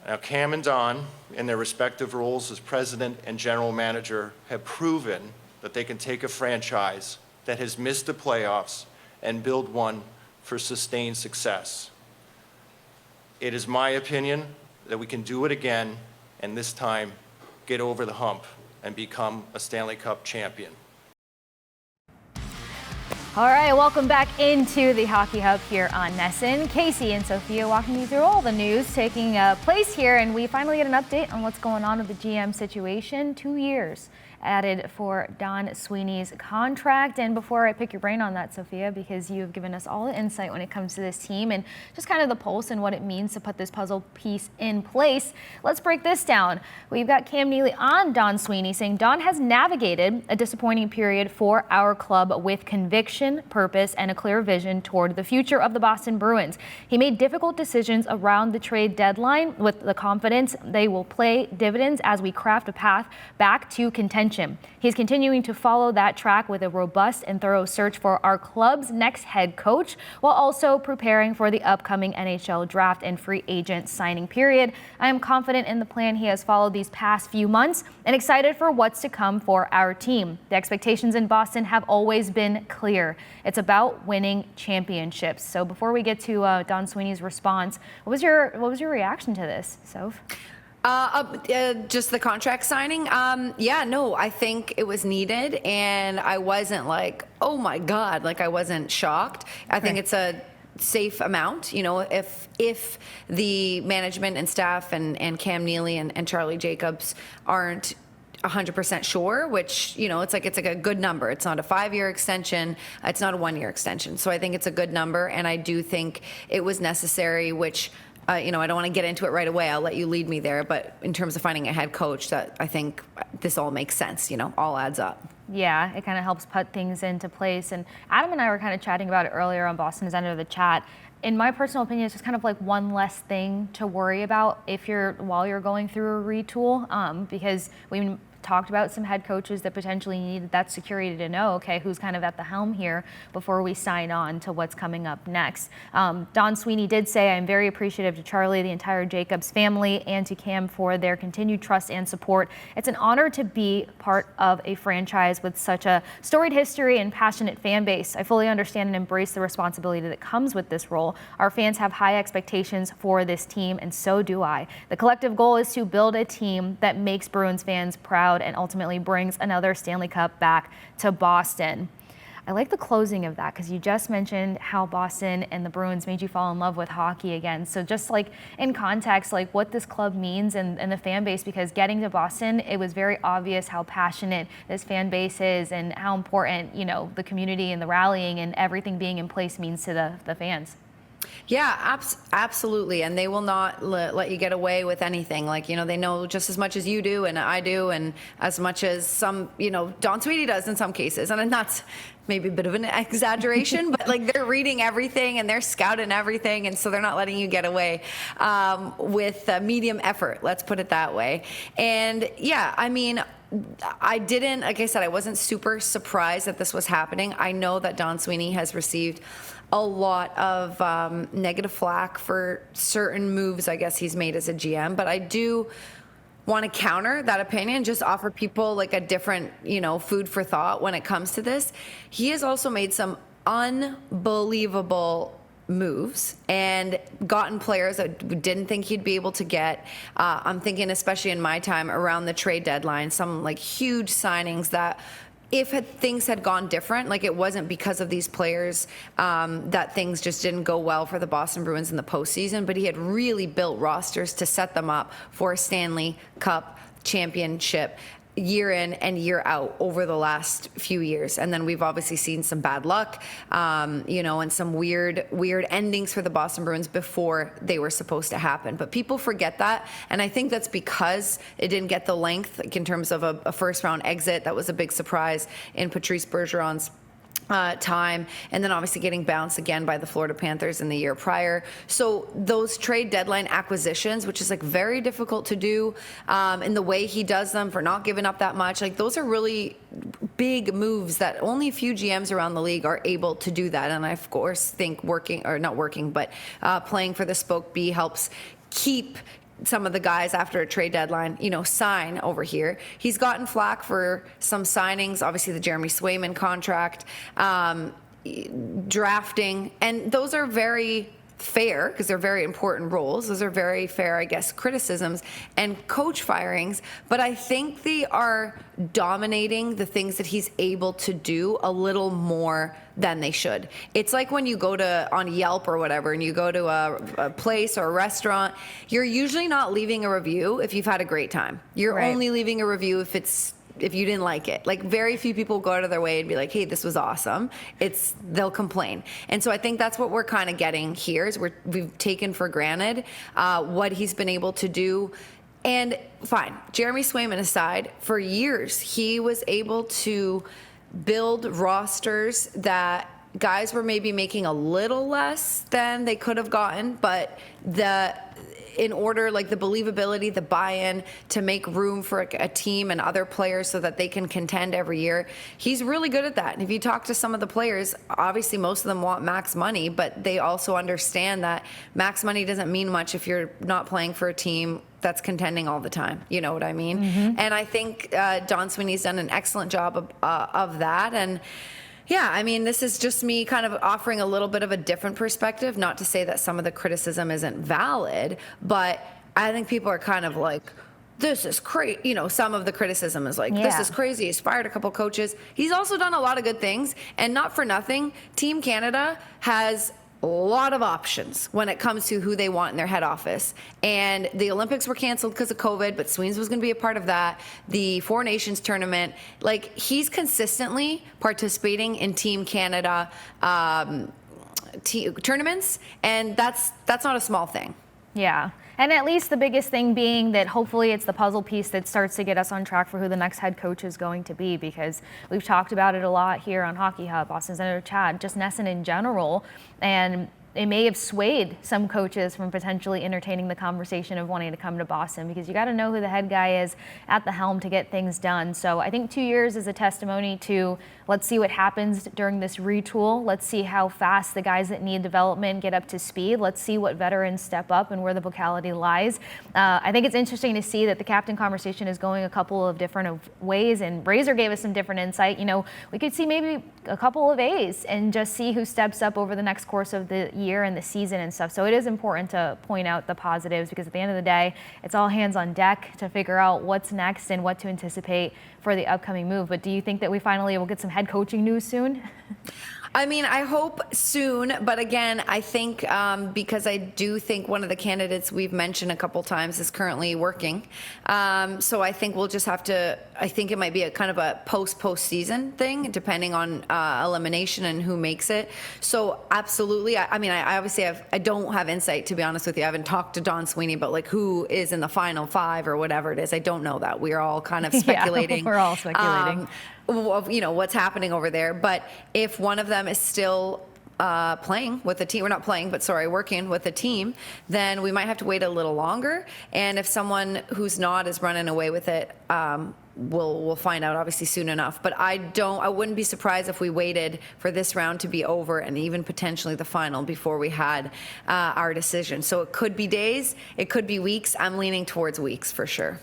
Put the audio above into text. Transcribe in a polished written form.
Now, Cam and Don, in their respective roles as president and general manager, have proven that they can take a franchise that has missed the playoffs and build one for sustained success. It is my opinion that we can do it again, and this time get over the hump and become a Stanley Cup champion. All right, welcome back into the Hockey Hub here on Nesson. Kasey and Sophia walking you through all the news taking place here, and we finally get an update on what's going on with the GM situation. 2 years added for Don Sweeney's contract. And before I pick your brain on that, Sophia, because you've given us all the insight when it comes to this team and just kind of the pulse and what it means to put this puzzle piece in place, let's break this down. We've got Cam Neely on Don Sweeney saying Don has navigated a disappointing period for our club with conviction, purpose, and a clear vision toward the future of the Boston Bruins. He made difficult decisions around the trade deadline with the confidence they will pay dividends as we craft a path back to contention. He's continuing to follow that track with a robust and thorough search for our club's next head coach, while also preparing for the upcoming NHL draft and free agent signing period. I am confident in the plan he has followed these past few months and excited for what's to come for our team. The expectations in Boston have always been clear. It's about winning championships. So before we get to Don Sweeney's response, what was your reaction to this, Soph? Just the contract signing. I think it was needed, and I wasn't like, oh my God, like I wasn't shocked. I think it's a safe amount. You know, if the management and staff and Cam Neely and Charlie Jacobs aren't 100% sure, which, you know, it's like a good number. It's not a 5-year extension. It's not a 1-year extension. So I think it's a good number, and I do think it was necessary, which I don't want to get into it right away. I'll let you lead me there. But in terms of finding a head coach, that I think this all makes sense, all adds up. Yeah, it kind of helps put things into place. And Adam and I were kind of chatting about it earlier on Boston's End of the Chat. In my personal opinion, it's just kind of like one less thing to worry about while you're going through a retool, because we talked about some head coaches that potentially needed that security to know, okay, who's kind of at the helm here before we sign on to what's coming up next. Don Sweeney did say, I'm very appreciative to Charlie, the entire Jacobs family, and to Cam for their continued trust and support. It's an honor to be part of a franchise with such a storied history and passionate fan base. I fully understand and embrace the responsibility that comes with this role. Our fans have high expectations for this team, and so do I. The collective goal is to build a team that makes Bruins fans proud and ultimately brings another Stanley Cup back to Boston. I like the closing of that because you just mentioned how Boston and the Bruins made you fall in love with hockey again. So just like in context, like what this club means and the fan base, because getting to Boston, it was very obvious how passionate this fan base is and how important, the community and the rallying and everything being in place means to the fans. Yeah, absolutely. And they will not let you get away with anything. Like, they know just as much as you do and I do, and as much as some, Don Sweeney does in some cases. And that's maybe a bit of an exaggeration, but like they're reading everything and they're scouting everything. And so they're not letting you get away with medium effort. Let's put it that way. And yeah, I mean, like I said, I wasn't super surprised that this was happening. I know that Don Sweeney has received a lot of negative flack for certain moves, I guess, he's made as a GM, but I do want to counter that opinion, just offer people like a different, food for thought when it comes to this. He has also made some unbelievable moves and gotten players that we didn't think he'd be able to get. I'm thinking, especially in my time around the trade deadline, some like huge signings that if things had gone different, like it wasn't because of these players that things just didn't go well for the Boston Bruins in the postseason, but he had really built rosters to set them up for a Stanley Cup championship year in and year out over the last few years. And then we've obviously seen some bad luck, and some weird endings for the Boston Bruins before they were supposed to happen. But people forget that. And I think that's because it didn't get the length, like in terms of a first round exit. That was a big surprise in Patrice Bergeron's time, and then obviously getting bounced again by the Florida Panthers in the year prior. So those trade deadline acquisitions, which is like very difficult to do, in the way he does them, for not giving up that much, like those are really big moves that only a few GMs around the league are able to do that. And I of course think playing for the Spoke B helps keep some of the guys after a trade deadline, sign over here. He's gotten flack for some signings, obviously the Jeremy Swayman contract, drafting, and those are very fair because they're very important roles. Those are very fair, I guess, criticisms and coach firings, but I think they are dominating the things that he's able to do a little more than they should. It's like when you go on Yelp or whatever, and you go to a place or a restaurant, you're usually not leaving a review if you've had a great time. You're only leaving a review if you didn't like it. Like, very few people go out of their way and be like, hey, this was awesome. They'll complain. And so I think that's what we're kind of getting here is we've taken for granted what he's been able to do. And fine, Jeremy Swayman aside, for years, he was able to build rosters that guys were maybe making a little less than they could have gotten, but in order, like the believability, the buy-in to make room for a team and other players so that they can contend every year. He's really good at that. And if you talk to some of the players, obviously most of them want max money, but they also understand that max money doesn't mean much if you're not playing for a team that's contending all the time. You know what I mean? Mm-hmm. And I think Don Sweeney's done an excellent job of that. And yeah, I mean, this is just me kind of offering a little bit of a different perspective, not to say that some of the criticism isn't valid, but I think people are kind of like, this is crazy. Some of the criticism is like, this is crazy. He's fired a couple coaches. He's also done a lot of good things, and not for nothing, Team Canada has a lot of options when it comes to who they want in their head office. And the Olympics were canceled because of COVID, but Sweens was going to be a part of that. The Four Nations tournament, like, he's consistently participating in Team Canada tournaments, and that's not a small thing. Yeah. And at least the biggest thing being that hopefully it's the puzzle piece that starts to get us on track for who the next head coach is going to be, because we've talked about it a lot here on Hockey Hub, Boston Senator Chad, just NESN in general, and it may have swayed some coaches from potentially entertaining the conversation of wanting to come to Boston, because you got to know who the head guy is at the helm to get things done. So I think 2 years is a testimony to, let's see what happens during this retool. Let's see how fast the guys that need development get up to speed. Let's see what veterans step up and where the vocality lies. I think it's interesting to see that the captain conversation is going a couple of different ways, and Razor gave us some different insight. We could see maybe a couple of A's and just see who steps up over the next course of the year and the season and stuff. So it is important to point out the positives, because at the end of the day, it's all hands on deck to figure out what's next and what to anticipate for the upcoming move. But do you think that we finally will get some head coaching news soon? I mean, I hope soon, but again, I think because I do think one of the candidates we've mentioned a couple times is currently working. So I think we'll just have to, I think it might be a kind of a postseason thing, depending on elimination and who makes it. So absolutely. I mean, I obviously I don't have insight, to be honest with you. I haven't talked to Don Sweeney about like who is in the final five or whatever it is. I don't know that. We're all kind of speculating. Yeah, we're all speculating. What's happening over there. But if one of them is still playing with the team, working with the team, then we might have to wait a little longer. And if someone who's not is running away with it, we'll find out obviously soon enough. But I wouldn't be surprised if we waited for this round to be over and even potentially the final before we had our decision. So it could be days, it could be weeks. I'm leaning towards weeks for sure.